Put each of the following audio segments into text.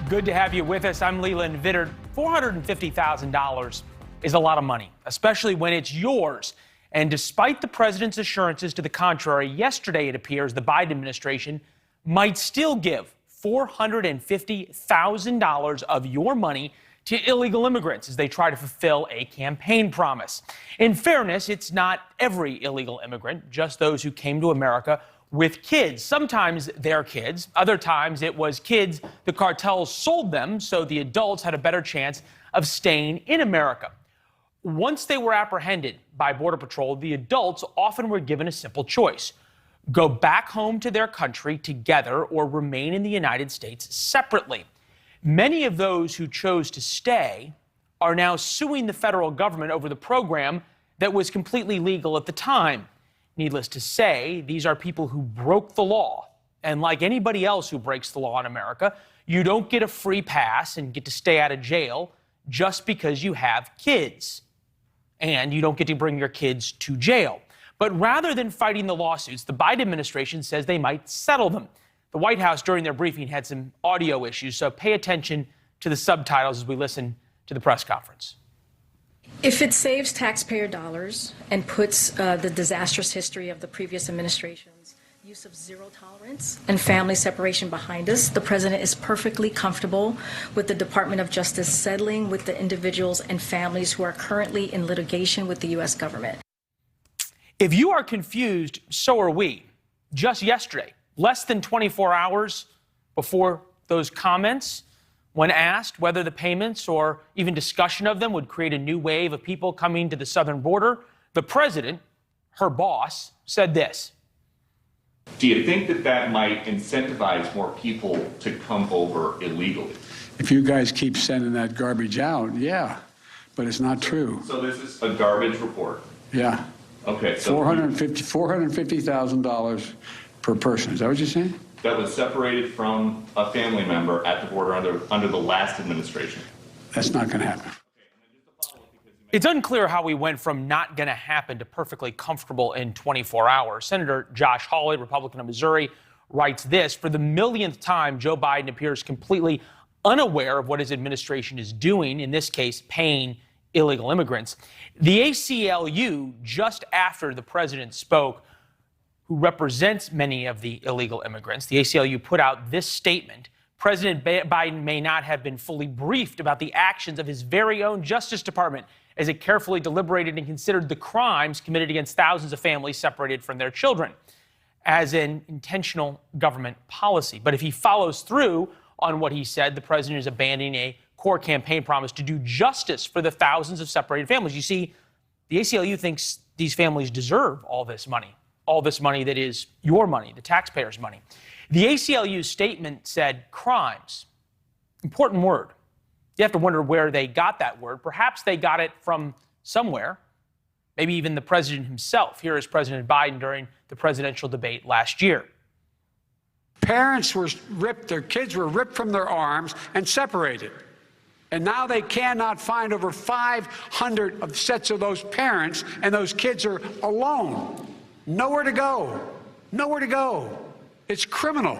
Good to have you with us. I'm Leland Vittert. $450,000 is a lot of money, especially when it's yours. And despite the president's assurances to the contrary, yesterday it appears the Biden administration might still give $450,000 of your money to illegal immigrants as they try to fulfill a campaign promise. In fairness, it's not every illegal immigrant, just those who came to America with kids. Sometimes they're kids. Other times it was kids the cartels sold them so the adults had a better chance of staying in America. Once they were apprehended by Border Patrol, the adults often were given a simple choice: go back home to their country together or remain in the United States separately. Many of those who chose to stay are now suing the federal government over the program that was completely legal at the time. Needless to say, these are people who broke the law. And like anybody else who breaks the law in America, you don't get a free pass and get to stay out of jail just because you have kids. And you don't get to bring your kids to jail. But rather than fighting the lawsuits, the Biden administration says they might settle them. The White House, during their briefing, had some audio issues, so pay attention to the subtitles as we listen to the press conference. If it saves taxpayer dollars and puts the disastrous history of the previous administration's use of zero tolerance and family separation behind us, the president is perfectly comfortable with the Department of Justice settling with the individuals and families who are currently in litigation with the U.S. government. If you are confused, so are we. Just yesterday, less than 24 hours before those comments, when asked whether the payments or even discussion of them would create a new wave of people coming to the southern border, the president, her boss, said this. Do you think that that might incentivize more people to come over illegally? If you guys keep sending that garbage out, yeah, but it's not true. So this is a garbage report? Yeah. Okay. So $450,000 per person. Is that what you're saying? That was separated from a family member at the border under the last administration. That's not going to happen. It's unclear how we went from not going to happen to perfectly comfortable in 24 hours. Senator Josh Hawley, Republican of Missouri, writes this: for the millionth time, Joe Biden appears completely unaware of what his administration is doing, in this case, paying illegal immigrants. The ACLU, just after the president spoke, who represents many of the illegal immigrants, the ACLU put out this statement: President Biden may not have been fully briefed about the actions of his very own Justice Department as it carefully deliberated and considered the crimes committed against thousands of families separated from their children as an intentional government policy. But if he follows through on what he said, the president is abandoning a core campaign promise to do justice for the thousands of separated families. You see, the ACLU thinks these families deserve all this money that is your money, the taxpayers' money. The ACLU's statement said crimes. Important word. You have to wonder where they got that word. Perhaps they got it from somewhere, maybe even the president himself. Here is President Biden during the presidential debate last year. Parents were ripped, their kids were ripped from their arms and separated. And now they cannot find over 500 of sets of those parents, and those kids are alone. Nowhere to go. Nowhere to go. It's criminal.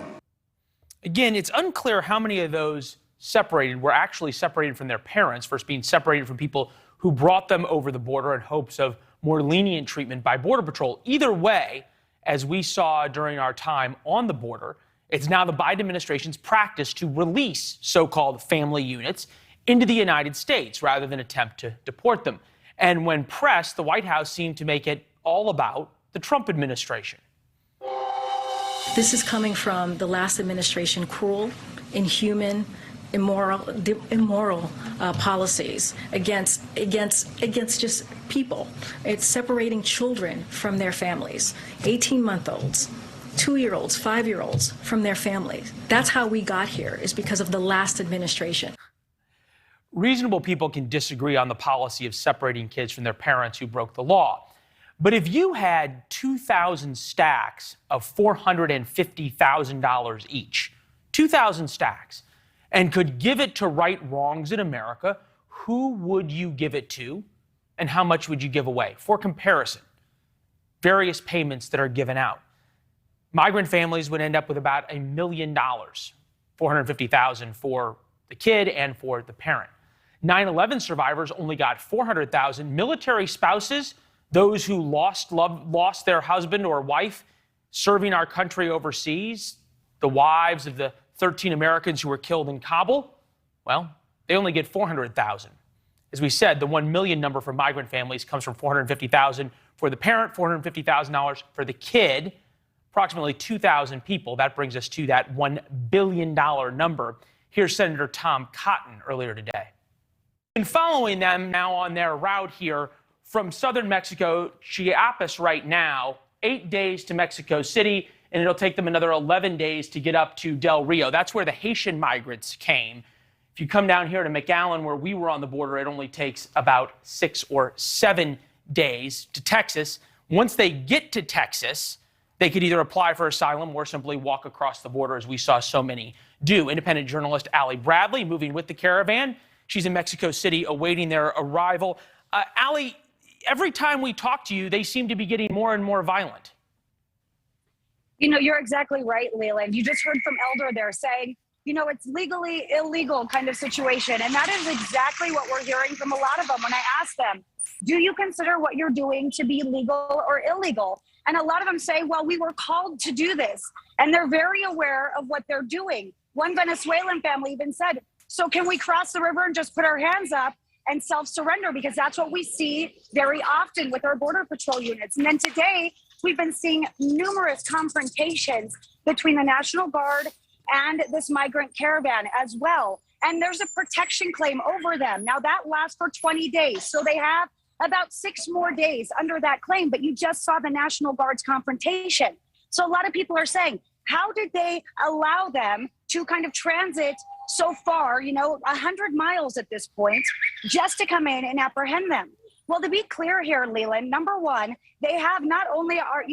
Again, it's unclear how many of those separated were actually separated from their parents versus being separated from people who brought them over the border in hopes of more lenient treatment by Border Patrol. Either way, as we saw during our time on the border, it's now the Biden administration's practice to release so-called family units into the United States rather than attempt to deport them. And when pressed, the White House seemed to make it all about the Trump administration. This is coming from the last administration, cruel, inhuman, immoral policies against just people. It's separating children from their families, 18-month-olds, 2-year-olds, 5-year-olds from their families. That's how we got here, is because of the last administration. Reasonable people can disagree on the policy of separating kids from their parents who broke the law. But if you had 2,000 stacks of $450,000 each, 2,000 stacks, and could give it to right wrongs in America, who would you give it to and how much would you give away? For comparison, various payments that are given out. Migrant families would end up with about $1 million, $450,000 for the kid and for the parent. 9/11 survivors only got $400,000. Military spouses, those who lost their husband or wife serving our country overseas, the wives of the 13 Americans who were killed in Kabul, well, they only get $400,000. As we said, the 1 million number for migrant families comes from $450,000 for the parent, $450,000 for the kid, approximately 2,000 people. That brings us to that $1 billion number. Here's Senator Tom Cotton earlier today. And following them now on their route here from southern Mexico, Chiapas right now, 8 days to Mexico City, and it'll take them another 11 days to get up to Del Rio. That's where the Haitian migrants came. If you come down here to McAllen, where we were on the border, it only takes about 6 or 7 days to Texas. Once they get to Texas, they could either apply for asylum or simply walk across the border, as we saw so many do. Independent journalist Allie Bradley moving with the caravan. She's in Mexico City awaiting their arrival. Allie, every time we talk to you, they seem to be getting more and more violent. You know, you're exactly right, Leland. You just heard from Elder there saying, you know, it's legally illegal kind of situation. And that is exactly what we're hearing from a lot of them when I ask them, do you consider what you're doing to be legal or illegal? And a lot of them say, well, we were called to do this. And they're very aware of what they're doing. One Venezuelan family even said, so can we cross the river and just put our hands up and self-surrender? Because that's what we see very often with our Border Patrol units. And then today, we've been seeing numerous confrontations between the National Guard and this migrant caravan as well. And there's a protection claim over them. Now that lasts for 20 days. So they have about 6 more days under that claim, but you just saw the National Guard's confrontation. So a lot of people are saying, how did they allow them to kind of transit so far, 100 miles at this point, just to come in and apprehend them? Well, to be clear here, Leland, number one, they have not only are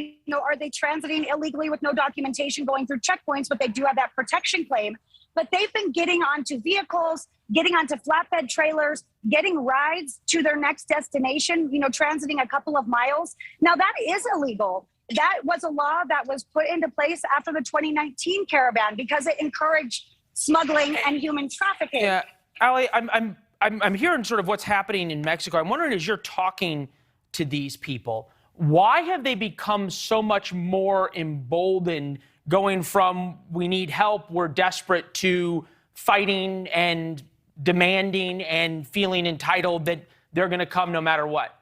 they transiting illegally with no documentation going through checkpoints, but they do have that protection claim. But they've been getting onto vehicles, getting onto flatbed trailers, getting rides to their next destination, transiting a couple of miles. Now, that is illegal. That was a law that was put into place after the 2019 caravan because it encouraged smuggling and human trafficking. Yeah, Allie, I'm hearing sort of what's happening in Mexico. I'm wondering, as you're talking to these people, why have they become so much more emboldened, going from we need help, we're desperate, to fighting and demanding and feeling entitled that they're going to come no matter what?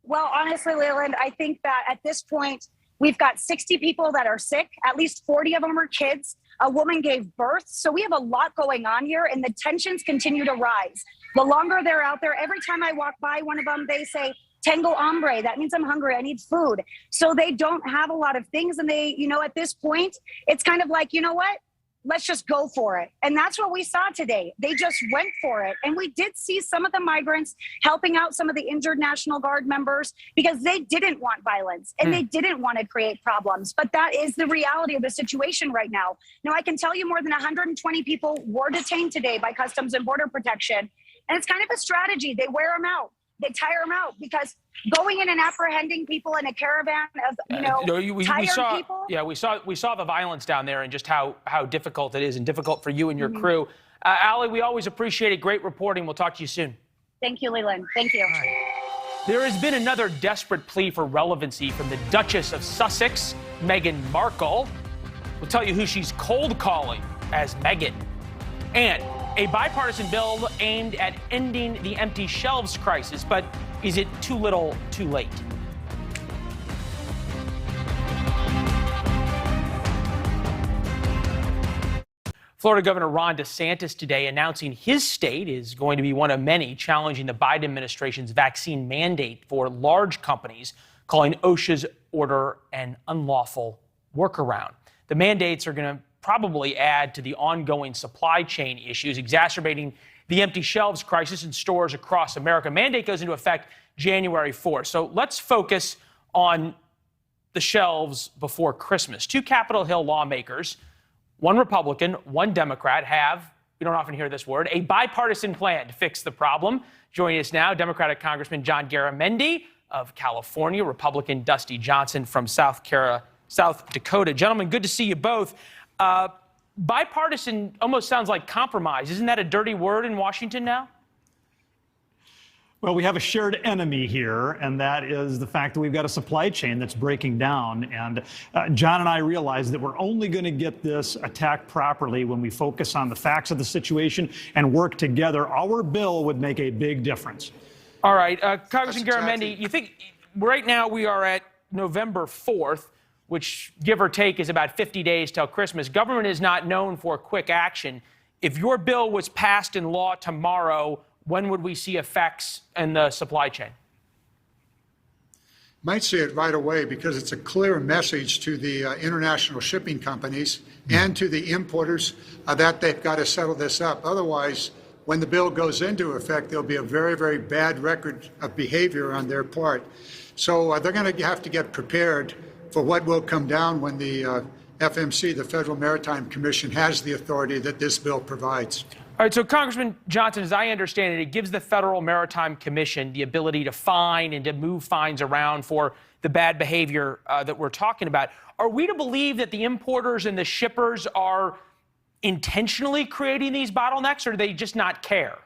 Well, honestly, Leland, I think that at this point, we've got 60 people that are sick. At least 40 of them are kids. A woman gave birth. So we have a lot going on here, and the tensions continue to rise. The longer they're out there, every time I walk by one of them, they say, tengo hambre. That means I'm hungry. I need food. So they don't have a lot of things. And they, at this point, it's kind of like, you know what? Let's just go for it. And that's what we saw today. They just went for it. And we did see some of the migrants helping out some of the injured National Guard members because they didn't want violence and they didn't want to create problems. But that is the reality of the situation right now. Now, I can tell you more than 120 people were detained today by Customs and Border Protection. And it's kind of a strategy. They wear them out. They tire them out because going in and apprehending people in a caravan of, tired people. Yeah, we saw the violence down there and just how difficult it is and difficult for you and your crew. Allie, we always appreciate it. Great reporting. We'll talk to you soon. Thank you, Leland. Thank you. There has been another desperate plea for relevancy from the Duchess of Sussex, Meghan Markle. We'll tell you who she's cold calling as Meghan. And a bipartisan bill aimed at ending the empty shelves crisis, but is it too little, too late? Florida Governor Ron DeSantis today announcing his state is going to be one of many challenging the Biden administration's vaccine mandate for large companies, calling OSHA's order an unlawful workaround. The mandates are going to probably add to the ongoing supply chain issues, exacerbating the empty shelves crisis in stores across America. Mandate goes into effect January 4th. So let's focus on the shelves before Christmas. 2 Capitol Hill lawmakers, one Republican, one Democrat, have, we don't often hear this word, a bipartisan plan to fix the problem. Joining us now, Democratic Congressman John Garamendi of California, Republican Dusty Johnson from South Dakota. Gentlemen, good to see you both. bipartisan almost sounds like compromise. Isn't that a dirty word in Washington now? Well, we have a shared enemy here, and that is the fact that we've got a supply chain that's breaking down. And John and I realize that we're only going to get this attacked properly when we focus on the facts of the situation and work together. Our bill would make a big difference. All right. Congressman Garamendi, you think right now we are at November 4th, which, give or take, is about 50 days till Christmas. Government is not known for quick action. If your bill was passed in law tomorrow, when would we see effects in the supply chain? Might see it right away because it's a clear message to the international shipping companies and to the importers that they've got to settle this up. Otherwise, when the bill goes into effect, there'll be a very, very bad record of behavior on their part. So they're going to have to get prepared for what will come down when the FMC, the Federal Maritime Commission, has the authority that this bill provides. All right, so Congressman Johnson, as I understand it, it gives the Federal Maritime Commission the ability to fine and to move fines around for the bad behavior that we're talking about. Are we to believe that the importers and the shippers are intentionally creating these bottlenecks, or do they just not care?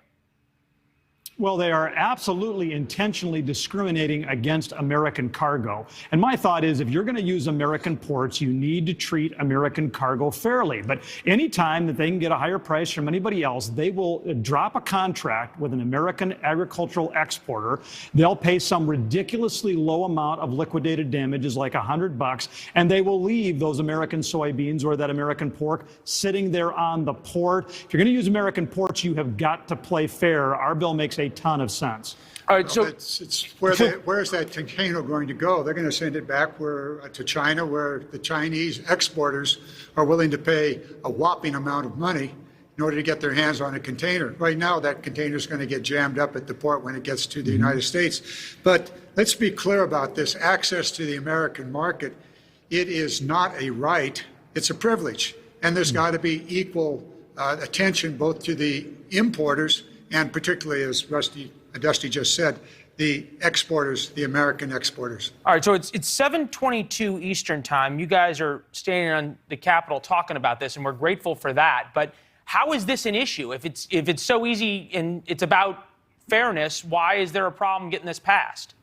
Well, they are absolutely intentionally discriminating against American cargo. And my thought is, if you're going to use American ports, you need to treat American cargo fairly. But anytime that they can get a higher price from anybody else, they will drop a contract with an American agricultural exporter. They'll pay some ridiculously low amount of liquidated damages, like $100, and they will leave those American soybeans or that American pork sitting there on the port. If you're going to use American ports, you have got to play fair. Our bill makes a ton of sense. All right, so Where's that container going to go? They're going to send it back to China, where the Chinese exporters are willing to pay a whopping amount of money in order to get their hands on a container. Right now, that container is going to get jammed up at the port when it gets to the United States. But let's be clear about this. Access to the American market, it is not a right, it's a privilege. And there's got to be equal attention both to the importers and particularly, as Dusty just said, the exporters, the American exporters. All right, so it's 7:22 Eastern time. You guys are standing on the Capitol talking about this, and we're grateful for that. But how is this an issue? If it's so easy and it's about fairness, why is there a problem getting this passed?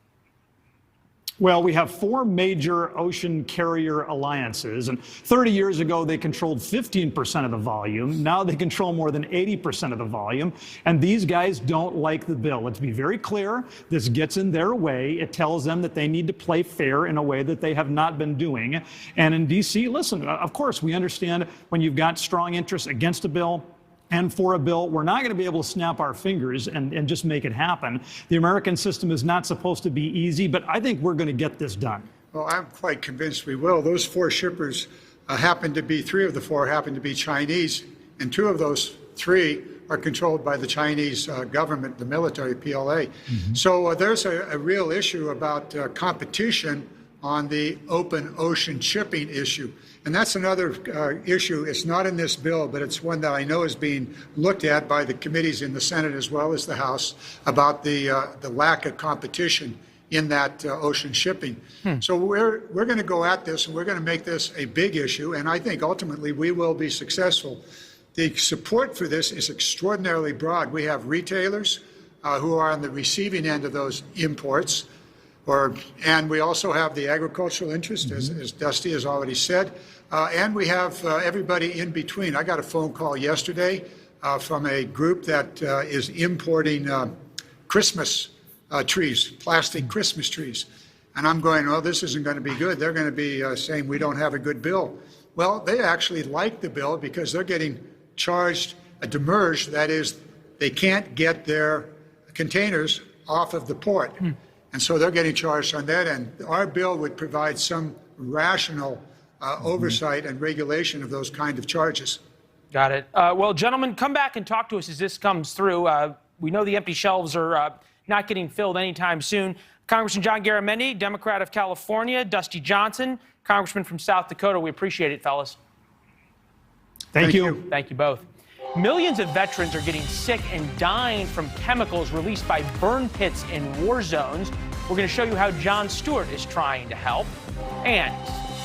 Well, we have 4 major ocean carrier alliances, and 30 years ago they controlled 15% of the volume. Now they control more than 80% of the volume, and these guys don't like the bill. Let's be very clear. This gets in their way. It tells them that they need to play fair in a way that they have not been doing. And in D.C., listen, of course, we understand when you've got strong interests against a bill and for a bill, we're not going to be able to snap our fingers and just make it happen. The American system is not supposed to be easy, but I think we're going to get this done. Well, I'm quite convinced we will. Those 4 shippers happen to be, 3 of the 4 happen to be Chinese, and 2 of those 3 are controlled by the Chinese government, the military, PLA. So there's a real issue about competition on the open ocean shipping issue. And that's another issue. It's not in this bill, but it's one that I know is being looked at by the committees in the Senate as well as the House about the lack of competition in that ocean shipping. So we're going to go at this, and we're going to make this a big issue, and I think ultimately we will be successful. The support for this is extraordinarily broad. We have retailers who are on the receiving end of those imports, and we also have the agricultural interest, as Dusty has already said, and we have everybody in between. I got a phone call yesterday from a group that is importing Christmas trees, plastic Christmas trees. And I'm going, well, this isn't going to be good. They're going to be saying we don't have a good bill. Well, they actually like the bill because they're getting charged a demurrage. That is, they can't get their containers off of the port. And so they're getting charged on that end. Our bill would provide some rational oversight and regulation of those kind of charges. Got it. Well, gentlemen, come back and talk to us as this comes through. We know the empty shelves are not getting filled anytime soon. Congressman John Garamendi, Democrat of California, Dusty Johnson, Congressman from South Dakota. We appreciate it, fellas. Thank you. Thank you both. Millions of veterans are getting sick and dying from chemicals released by burn pits in war zones. We're going to show you how Jon Stewart is trying to help. And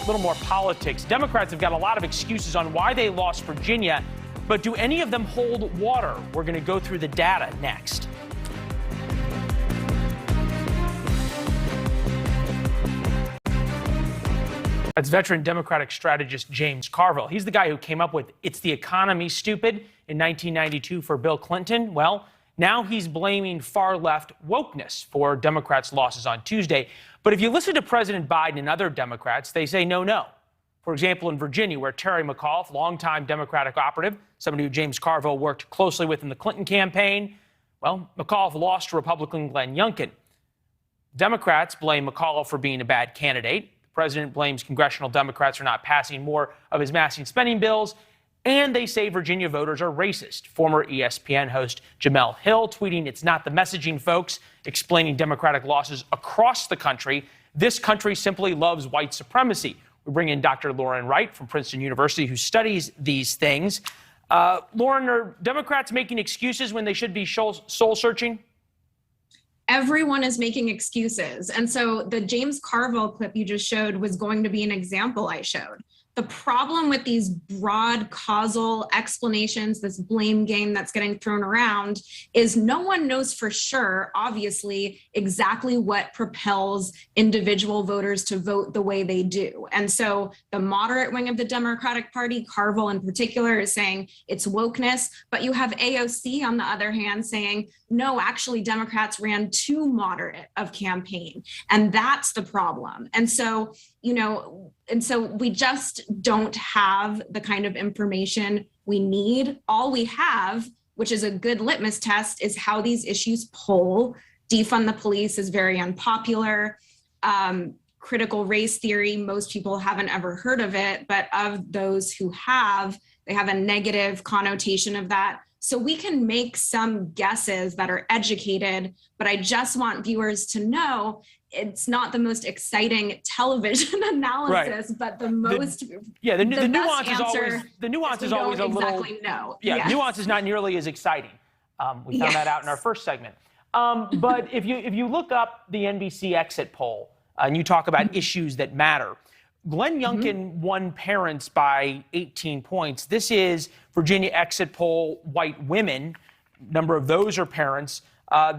a little more politics. Democrats have got a lot of excuses on why they lost Virginia, but do any of them hold water? We're going to go through the data next. That's veteran Democratic strategist James Carville. He's the guy who came up with "It's the economy, stupid" in 1992 for Bill Clinton. Well, now he's blaming far-left wokeness for Democrats' losses on Tuesday. But if you listen to President Biden and other Democrats, they say no. For example, in Virginia, where Terry McAuliffe, longtime Democratic operative, somebody who James Carville worked closely with in the Clinton campaign, well, McAuliffe lost to Republican Glenn Youngkin. Democrats blame McAuliffe for being a bad candidate. The president blames congressional Democrats for not passing more of his massive spending bills. And they say Virginia voters are racist. Former ESPN host Jamel Hill tweeting, "It's not the messaging, folks," explaining Democratic losses across the country. This country simply loves white supremacy. We bring in Dr. Lauren Wright from Princeton University, who studies these things. Lauren, are Democrats making excuses when they should be soul searching? Everyone is making excuses. And so the James Carville clip you just showed was going to be an example I showed. The problem with these broad causal explanations, this blame game that's getting thrown around, is no one knows for sure, obviously, exactly what propels individual voters to vote the way they do. And so the moderate wing of the Democratic Party, Carville in particular, is saying it's wokeness, but you have AOC on the other hand saying, no, actually Democrats ran too moderate of campaign. And that's the problem. And so, we just don't have the kind of information we need. All we have, which is a good litmus test, is how these issues poll. Defund the police is very unpopular. Critical race theory, most people haven't ever heard of it, but of those who have, they have a negative connotation of that. So we can make some guesses that are educated, but I just want viewers to know it's not the most exciting television analysis, right, but the most the nuance is always a little exactly know. Yeah, yes. Nuance is not nearly as exciting. We found that out in our first segment. But if you look up the NBC exit poll and you talk about issues that matter, Glenn Youngkin won parents by 18 points. This is Virginia exit poll, white women. Number of those are parents.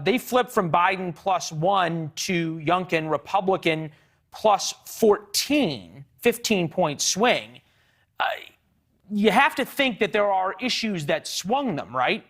They flipped from Biden +1 to Youngkin, Republican +14, 15-point swing. You have to think that there are issues that swung them, right?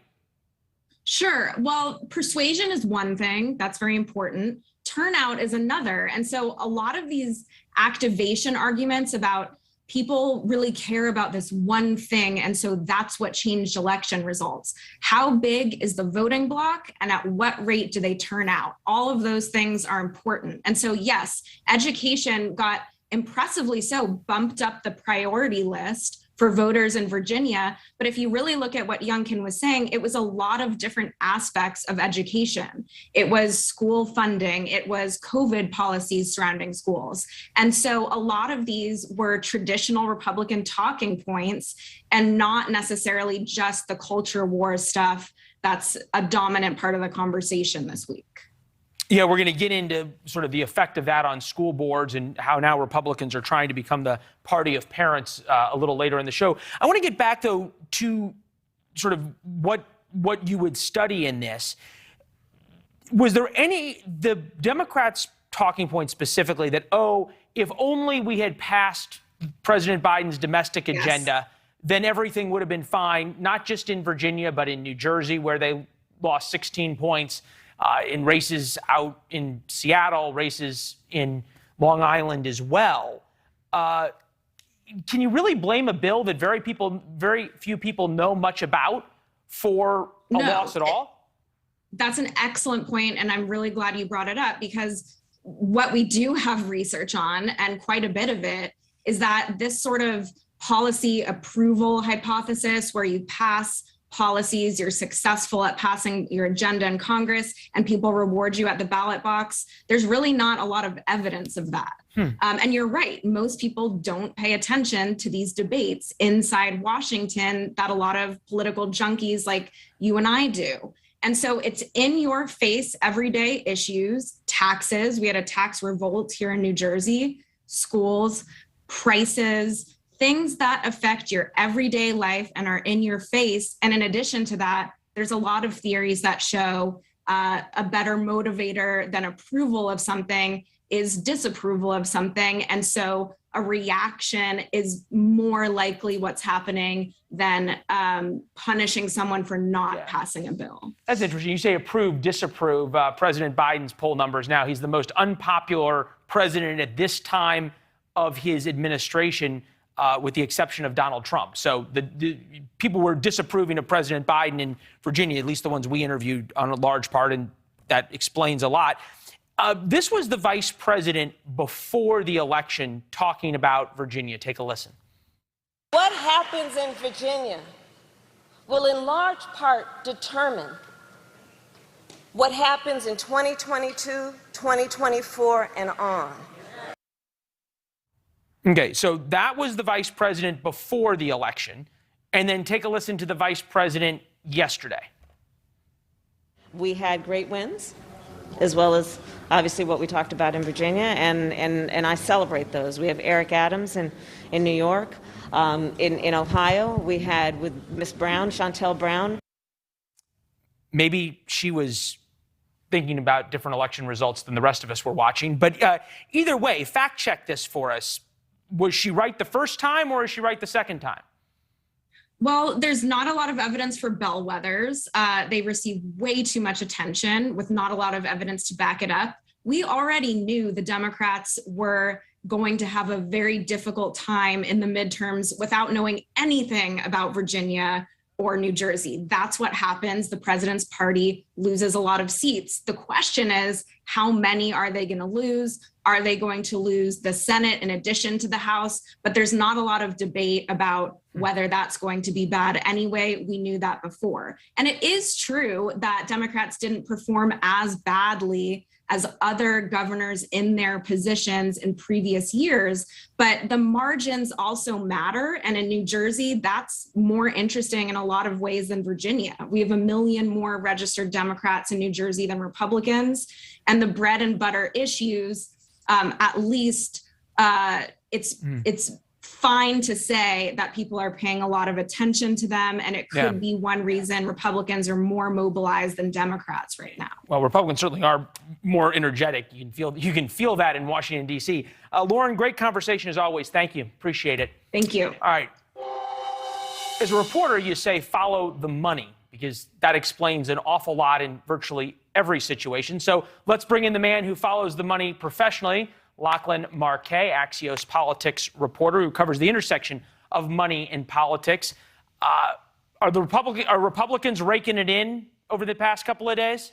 Sure. Well, persuasion is one thing. That's very important. Turnout is another. And so a lot of these activation arguments about people really care about this one thing, and so that's what changed election results. How big is the voting bloc, and at what rate do they turn out? All of those things are important. And so, yes, education got impressively so bumped up the priority list for voters in Virginia. But if you really look at what Youngkin was saying, it was a lot of different aspects of education. It was school funding, it was COVID policies surrounding schools. And so a lot of these were traditional Republican talking points and not necessarily just the culture war stuff that's a dominant part of the conversation this week. Yeah, we're going to get into sort of the effect of that on school boards and how now Republicans are trying to become the party of parents a little later in the show. I want to get back, though, to sort of what you would study in this. Was there the Democrats' talking point specifically that, if only we had passed President Biden's domestic agenda, then everything would have been fine, not just in Virginia, but in New Jersey, where they lost 16 points, in races out in Seattle, races in Long Island as well. Can you really blame a bill that very few people know much about for a loss at all? That's an excellent point, and I'm really glad you brought it up, because what we do have research on, and quite a bit of it, is that this sort of policy approval hypothesis where you pass policies, you're successful at passing your agenda in Congress, and people reward you at the ballot box. There's really not a lot of evidence of that. And you're right, most people don't pay attention to these debates inside Washington that a lot of political junkies like you and I do. And so it's in your face everyday issues, taxes. We had a tax revolt here in New Jersey, schools, prices, things that affect your everyday life and are in your face. And in addition to that, there's a lot of theories that show a better motivator than approval of something is disapproval of something. And so a reaction is more likely what's happening than punishing someone for not passing a bill. That's interesting. You say approve, disapprove. President Biden's poll numbers now, he's the most unpopular president at this time of his administration, with the exception of Donald Trump. So the people were disapproving of President Biden in Virginia, at least the ones we interviewed on a large part, and that explains a lot. This was the vice president before the election talking about Virginia. Take a listen. What happens in Virginia will in large part determine what happens in 2022, 2024, and on. Okay, so that was the vice president before the election. And then take a listen to the vice president yesterday. We had great wins, as well as obviously what we talked about in Virginia, and I celebrate those. We have Eric Adams in New York. In Ohio, we had with Miss Brown, Chantel Brown. Maybe she was thinking about different election results than the rest of us were watching. But either way, fact check this for us. Was she right the first time, or is she right the second time? Well, there's not a lot of evidence for bellwethers. They receive way too much attention with not a lot of evidence to back it up. We already knew the Democrats were going to have a very difficult time in the midterms without knowing anything about Virginia or New Jersey. That's what happens. The president's party loses a lot of seats. The question is, how many are they going to lose? Are they going to lose the Senate in addition to the House? But there's not a lot of debate about whether that's going to be bad anyway. We knew that before. And it is true that Democrats didn't perform as badly as other governors in their positions in previous years, but the margins also matter. And in New Jersey, that's more interesting in a lot of ways than Virginia. We have 1 million more registered Democrats in New Jersey than Republicans. And the bread and butter issues, at least it's fine to say that people are paying a lot of attention to them, and it could be one reason Republicans are more mobilized than Democrats right now. Well, Republicans certainly are more energetic. You can feel that in Washington, D.C. Lauren, great conversation as always. Thank you. Appreciate it. Thank you. All right. As a reporter, you say follow the money, because that explains an awful lot in virtually every situation. So let's bring in the man who follows the money professionally, Lachlan Marquet, Axios politics reporter who covers the intersection of money and politics. Are Republicans raking it in over the past couple of days?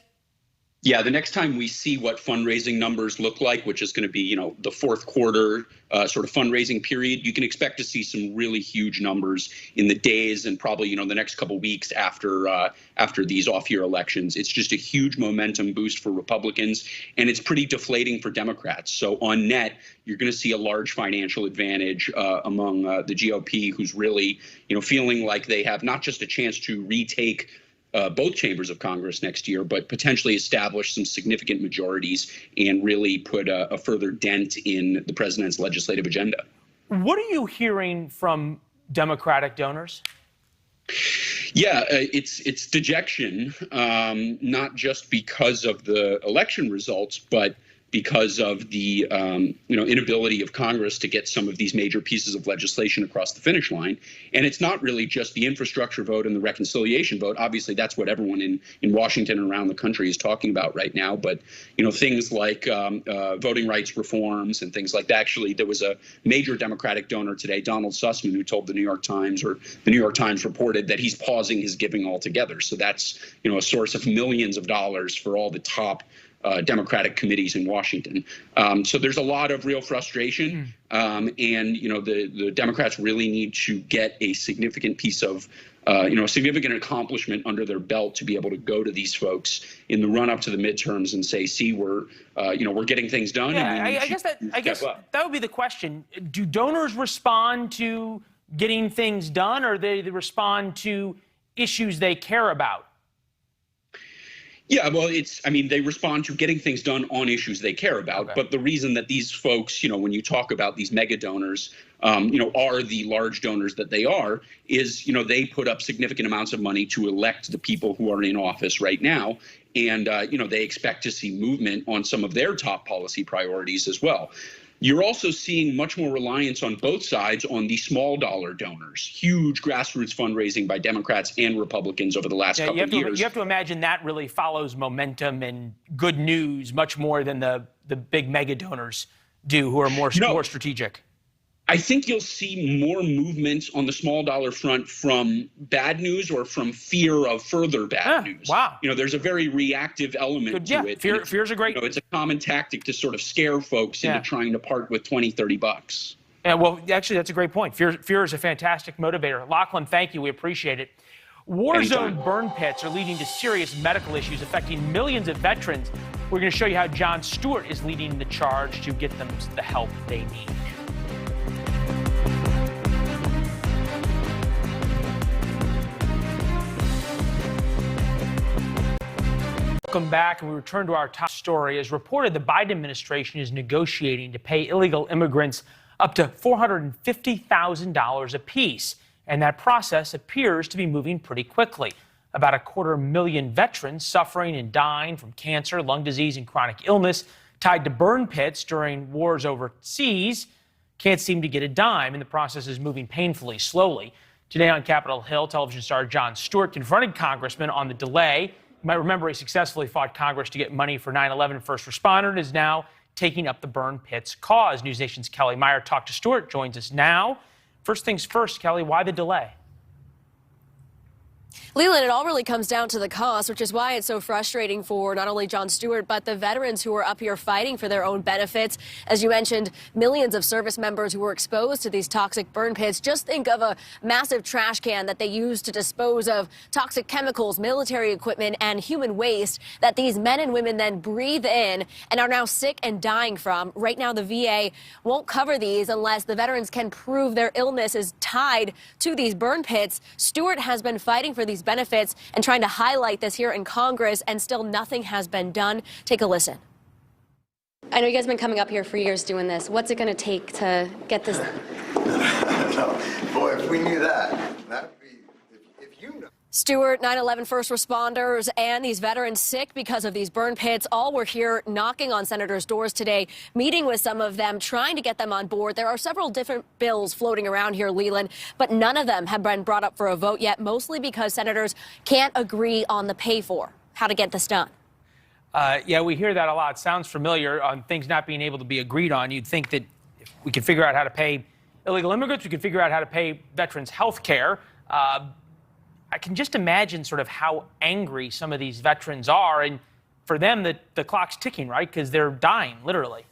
Yeah, the next time we see what fundraising numbers look like, which is going to be, the fourth quarter sort of fundraising period, you can expect to see some really huge numbers in the days and probably, the next couple of weeks after these off-year elections. It's just a huge momentum boost for Republicans, and it's pretty deflating for Democrats. So on net, you're going to see a large financial advantage among the GOP, who's really, feeling like they have not just a chance to retake both chambers of Congress next year, but potentially establish some significant majorities and really put a further dent in the president's legislative agenda. What are you hearing from Democratic donors? Yeah, it's dejection, not just because of the election results, but because of the inability of Congress to get some of these major pieces of legislation across the finish line. And it's not really just the infrastructure vote and the reconciliation vote. Obviously, that's what everyone in Washington and around the country is talking about right now. But, things like voting rights reforms and things like that. Actually, there was a major Democratic donor today, Donald Sussman, who told the New York Times, or the New York Times reported, that he's pausing his giving altogether. So that's, a source of millions of dollars for all the top Democratic committees in Washington. So there's a lot of real frustration. And, the Democrats really need to get a significant piece of, a significant accomplishment under their belt to be able to go to these folks in the run up to the midterms and say, see, we're getting things done. Yeah, I guess that would be the question. Do donors respond to getting things done, or they respond to issues they care about? Yeah, well, they respond to getting things done on issues they care about. Okay. But the reason that these folks, when you talk about these mega donors, are the large donors that they are, is, they put up significant amounts of money to elect the people who are in office right now. And, they expect to see movement on some of their top policy priorities as well. You're also seeing much more reliance on both sides on the small dollar donors, huge grassroots fundraising by Democrats and Republicans over the last couple of years. You have to imagine that really follows momentum and good news much more than the big mega donors do, who are more strategic. I think you'll see more movement on the small dollar front from bad news or from fear of further bad news. Wow. There's a very reactive element to it. Fear's a great... it's a common tactic to sort of scare folks into trying to part with $20-$30. Yeah, well, actually, that's a great point. Fear is a fantastic motivator. Lachlan, thank you. We appreciate it. War zone burn pits are leading to serious medical issues affecting millions of veterans. We're going to show you how Jon Stewart is leading the charge to get them the help they need. Welcome back, and we return to our top story. As reported, the Biden administration is negotiating to pay illegal immigrants up to $450,000 apiece, and that process appears to be moving pretty quickly. About 250,000 veterans suffering and dying from cancer, lung disease, and chronic illness tied to burn pits during wars overseas can't seem to get a dime, and the process is moving painfully slowly. Today on Capitol Hill, television star Jon Stewart confronted congressmen on the delay. You might remember he successfully fought Congress to get money for 9/11 first responder and is now taking up the burn pits cause. NewsNation's Kelly Meyer talked to Stewart, joins us now. First things first, Kelly, why the delay? Leland, it all really comes down to the cost, which is why it's so frustrating for not only Jon Stewart, but the veterans who are up here fighting for their own benefits. As you mentioned, millions of service members who were exposed to these toxic burn pits. Just think of a massive trash can that they use to dispose of toxic chemicals, military equipment, and human waste that these men and women then breathe in and are now sick and dying from. Right now, the VA won't cover these unless the veterans can prove their illness is tied to these burn pits. Stewart has been fighting for these benefits and trying to highlight this here in Congress, and still nothing has been done. Take a listen. I know you guys have been coming up here for years doing this. What's it going to take to get this? No. Boy, if we knew that would be, if you know. Stewart, 9/11 first responders, and these veterans sick because of these burn pits, all were here knocking on senators' doors today, meeting with some of them, trying to get them on board. There are several different bills floating around here, Leland, but none of them have been brought up for a vote yet, mostly because senators can't agree on the pay for, how to get this done. Yeah, we hear that a lot. Sounds familiar on things not being able to be agreed on. You'd think that if we could figure out how to pay illegal immigrants, we could figure out how to pay veterans health care. I can just imagine sort of how angry some of these veterans are. And for them, the clock's ticking, right? Because they're dying, literally.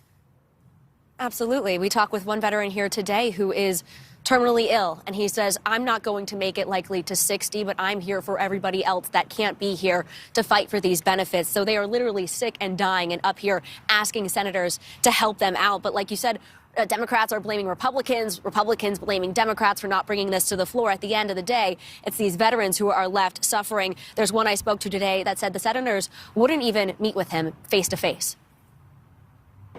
Absolutely. We talked with one veteran here today who is terminally ill, and he says, I'm not going to make it likely to 60, but I'm here for everybody else that can't be here to fight for these benefits. So they are literally sick and dying and up here asking senators to help them out. But like you said, Democrats are blaming Republicans, Republicans blaming Democrats for not bringing this to the floor. At the end of the day, it's these veterans who are left suffering. There's one I spoke to today that said the senators wouldn't even meet with him face to face.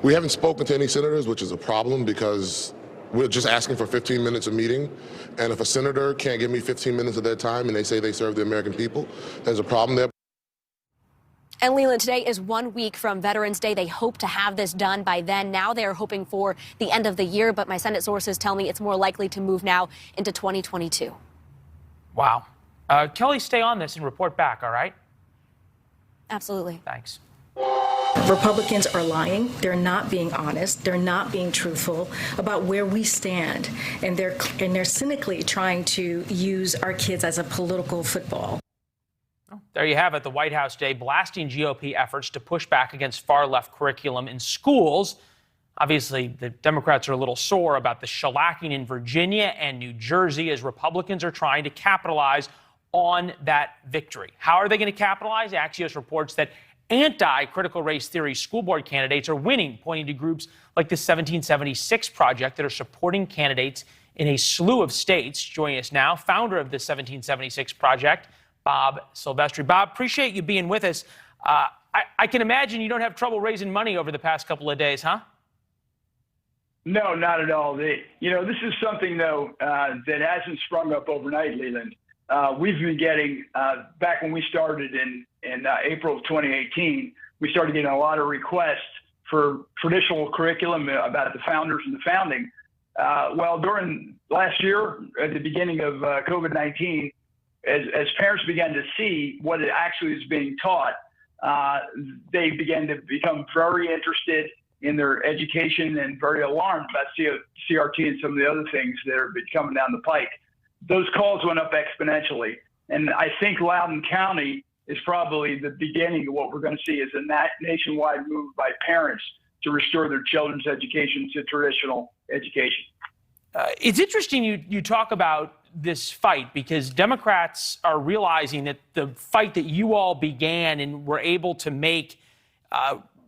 We haven't spoken to any senators, which is a problem because we're just asking for 15 minutes of meeting. And if a senator can't give me 15 minutes of their time and they say they serve the American people, there's a problem there. And Leland, today is 1 week from Veterans Day. They hope to have this done by then. Now they're hoping for the end of the year, but my Senate sources tell me it's more likely to move now into 2022. Wow. Kelly, stay on this and report back, all right? Absolutely. Thanks. Republicans are lying. They're not being honest. They're not being truthful about where we stand. And they're cynically trying to use our kids as a political football. There you have it. The White House today blasting GOP efforts to push back against far-left curriculum in schools. Obviously, the Democrats are a little sore about the shellacking in Virginia and New Jersey as Republicans are trying to capitalize on that victory. How are they going to capitalize? Axios reports that anti-critical race theory school board candidates are winning, pointing to groups like the 1776 Project that are supporting candidates in a slew of states. Joining us now, founder of the 1776 Project, Bob Silvestri. Bob, appreciate you being with us. I can imagine you don't have trouble raising money over the past couple of days, huh? No, not at all. This is something, though, that hasn't sprung up overnight, Leland. We've been getting, back when we started in April of 2018, we started getting a lot of requests for traditional curriculum about the founders and the founding. Well, during last year, at the beginning of COVID-19, as parents began to see what it actually is being taught, they began to become very interested in their education and very alarmed about CRT and some of the other things that are coming down the pike. Those calls went up exponentially. And I think Loudoun County is probably the beginning of what we're going to see as a nationwide move by parents to restore their children's education to traditional education. It's interesting you talk about this fight because Democrats are realizing that the fight that you all began and were able to make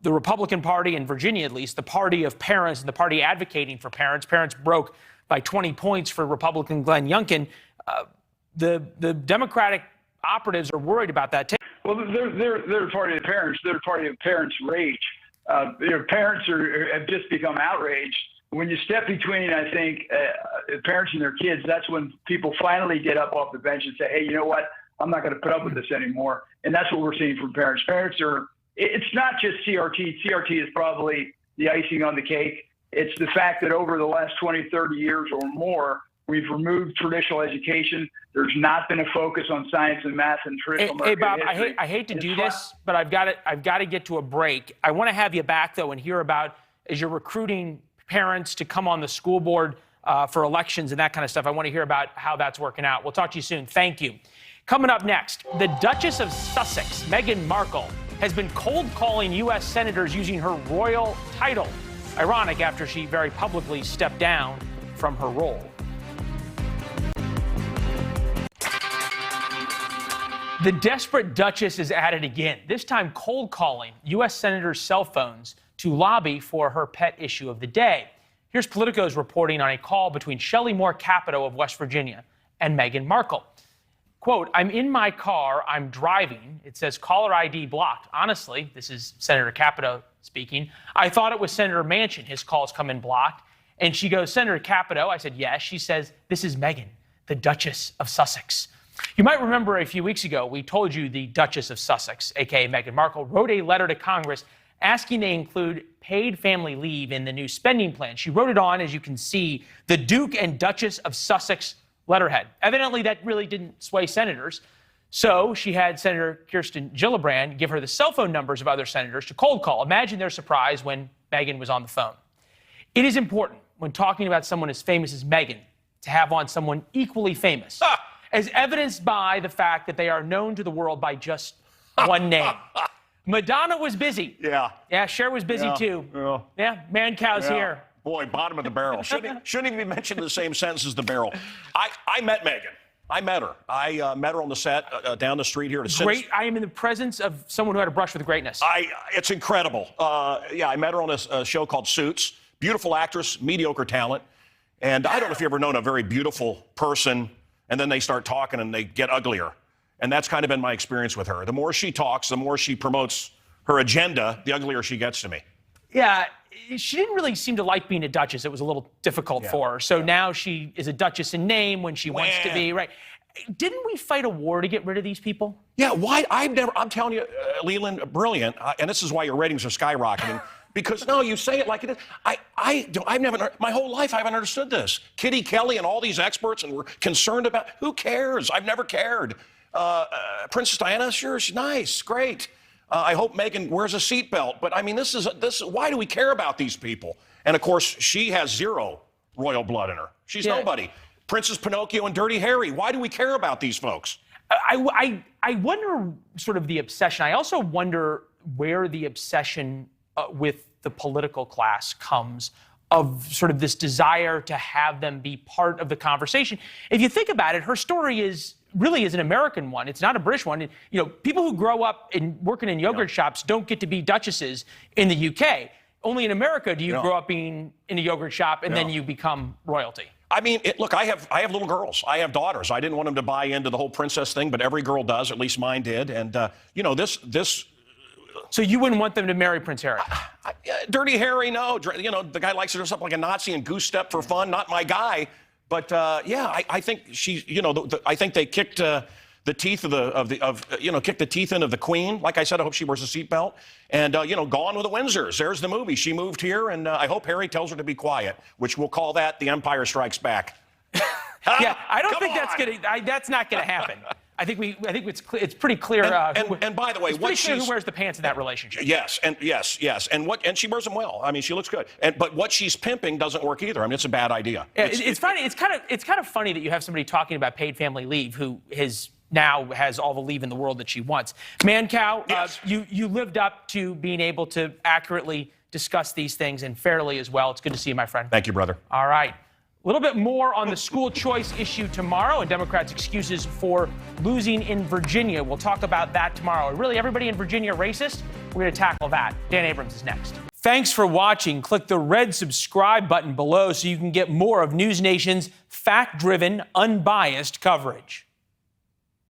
the Republican Party in Virginia, at least, the party of parents and the party advocating for parents. Parents broke by 20 points for Republican Glenn Youngkin. The Democratic operatives are worried about that. Well, they're party of parents. They're party of parents' rage. Parents have just become outraged. When you step between, I think, parents and their kids, that's when people finally get up off the bench and say, hey, you know what? I'm not going to put up with this anymore. And that's what we're seeing from parents. Parents are, it's not just CRT. CRT is probably the icing on the cake. It's the fact that over the last 20, 30 years or more, we've removed traditional education. There's not been a focus on science and math and traditional Hey, Bob, history. I hate to do this, but I've got to get to a break. I want to have you back, though, and hear about, as you're recruiting parents to come on the school board for elections and that kind of stuff. I want to hear about how that's working out. We'll talk to you soon. Thank you. Coming up next, the Duchess of Sussex, Meghan Markle, has been cold calling U.S. senators using her royal title. Ironic after she very publicly stepped down from her role. The desperate Duchess is at it again, this time cold calling U.S. senators' cell phones to lobby for her pet issue of the day. Here's Politico's reporting on a call between Shelley Moore Capito of West Virginia and Meghan Markle. Quote, I'm in my car, I'm driving. It says caller ID blocked. Honestly, this is Senator Capito speaking. I thought it was Senator Manchin. His calls come in blocked. And she goes, Senator Capito? I said, yes. She says, this is Meghan, the Duchess of Sussex. You might remember a few weeks ago, we told you the Duchess of Sussex, a.k.a. Meghan Markle, wrote a letter to Congress asking they include paid family leave in the new spending plan. She wrote it on, as you can see, the Duke and Duchess of Sussex letterhead. Evidently, that really didn't sway senators. So she had Senator Kirsten Gillibrand give her the cell phone numbers of other senators to cold call. Imagine their surprise when Meghan was on the phone. It is important when talking about someone as famous as Meghan to have on someone equally famous, as evidenced by the fact that they are known to the world by just one name. Madonna was busy. Yeah, Cher was busy too. Yeah, Mancow's here. Boy, bottom of the barrel. Shouldn't even be mentioned in the same sentence as the barrel. I met Meghan. I met her. I met her on the set down the street here. Great. I am in the presence of someone who had a brush with greatness. It's incredible. I met her on a show called Suits. Beautiful actress, mediocre talent. And I don't know if you've ever known a very beautiful person, and then they start talking and they get uglier. And that's kind of been my experience with her. The more she talks, the more she promotes her agenda, the uglier she gets to me. Yeah, she didn't really seem to like being a duchess. It was a little difficult for her. So now she is a duchess in name when she wants to be, right? Didn't we fight a war to get rid of these people? Yeah, why? I'm telling you, Leland, brilliant. And this is why your ratings are skyrocketing. Because, no, you say it like it is. I've never, my whole life, I haven't understood this. Kitty Kelly and all these experts, and we're concerned about, who cares? I've never cared. Princess Diana, sure, she's nice, great. I hope Meghan wears a seatbelt. But, I mean, this is why do we care about these people? And, of course, she has zero royal blood in her. She's nobody. Princess Pinocchio and Dirty Harry, why do we care about these folks? I wonder sort of the obsession. I also wonder where the obsession with the political class comes of sort of this desire to have them be part of the conversation. If you think about it, her story really is an American one. It's not a British one. You know, people who grow up working in yogurt shops don't get to be duchesses in the UK. Only in America do you grow up being in a yogurt shop and then you become royalty. I mean, look, I have little girls. I have daughters. I didn't want them to buy into the whole princess thing, but every girl does. At least mine did. And you know, this So you wouldn't want them to marry Prince Harry? Dirty Harry, no. You know, the guy likes to dress up like a Nazi and goose step for fun. Not my guy. But yeah, I think she's. You know, I think they kicked the teeth kicked the teeth in of the Queen. Like I said, I hope she wears a seatbelt. And you know, Gone with the Windsors. There's the movie. She moved here, and I hope Harry tells her to be quiet, which we'll call that The Empire Strikes Back. Yeah, I don't think that's not gonna happen. I think it's pretty clear. And by the way, it's pretty clear who wears the pants in that relationship. Yes, and she wears them well. I mean, she looks good. But what she's pimping doesn't work either. I mean, it's a bad idea. It's funny. It's kind of funny that you have somebody talking about paid family leave who now has all the leave in the world that she wants. Mancow, yes. You lived up to being able to accurately discuss these things and fairly as well. It's good to see you, my friend. Thank you, brother. All right. A little bit more on the school choice issue tomorrow and Democrats' excuses for losing in Virginia. We'll talk about that tomorrow. Are really everybody in Virginia racist? We're going to tackle that. Dan Abrams is next. Thanks for watching. Click the red subscribe button below so you can get more of NewsNation's fact-driven, unbiased coverage.